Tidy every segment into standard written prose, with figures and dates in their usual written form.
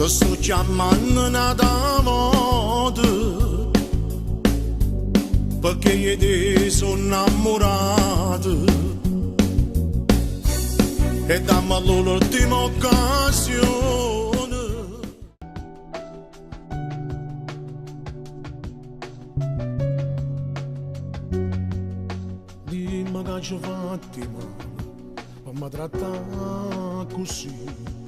Ti sto chiamando una volta perché io ti sono innamorato e dammi l'ultima occasione. Dimmi che ci fatti male, ma tratta così.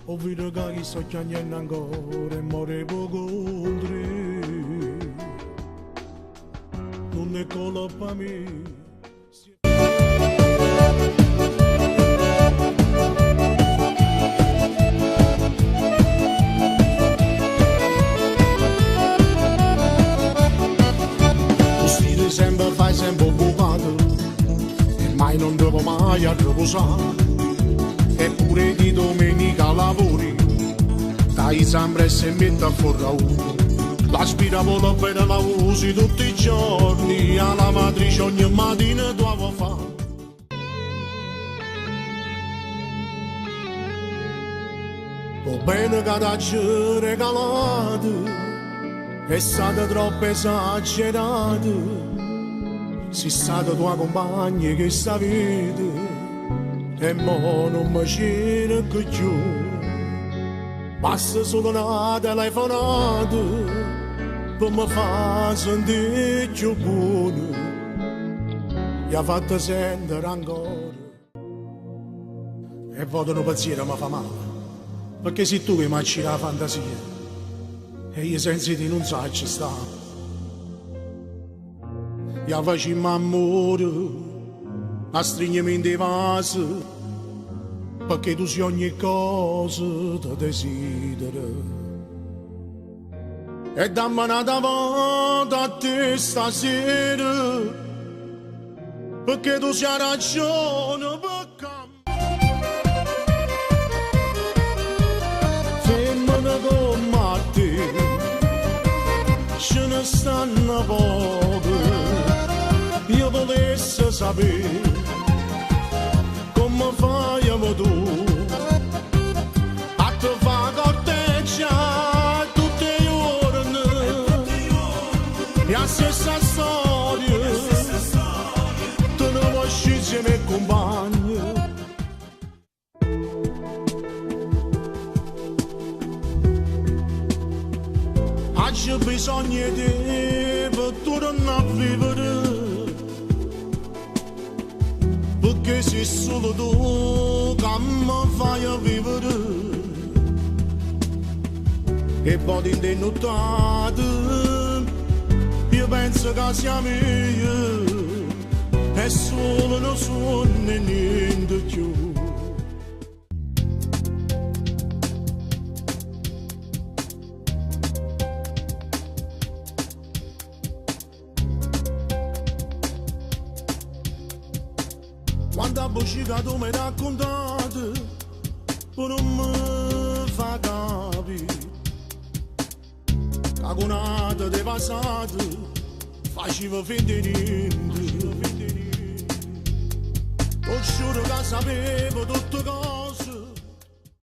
Ho visto che sto chiamando ancora e muore poco oltre. Non è colpa mia. Tu stile sempre, fai sempre occupato e mai non devo mai riposare. Eppure di domenica lavori, dai sempre se mette a fuori. L'aspirapolvere bene la usi tutti i giorni, alla lavatrice ogni mattina devo fare. O bene che t'hai regalato, è stato troppo esagerato, sei stata tua compagna che sta vita. E mo non mi cerca più, basta solo una telefonata per mi far sentire più buono. Mi ha fatto sentere ancora e voto un pensiero mi fa male, perché sei tu che mi acciri la fantasia e io senza di non so ci sta. Io facciamo amore a stringimento di vaso, perché tu sei ogni cosa ti desidera. E dammi una volta a te stasera, perché tu sei ragione per cambiare. Femmina come te, ce ne stanno poche. Io volessi sapere come fai tu a te fa corteggia tutte le giorni e la stessa storia tu non vuoi insieme ai compagni. C'è bisogno di te per tornare a vivere, perché sei solo tu che mi fai vivere. E poi in te nottate io penso che siamo io, è solo un sogno e niente più. Quanta buccia tu mi hai raccontato, non mi fa capire. Cagonata di passato, faceva finta di niente. Ho giuro che sapevo tutto cosa.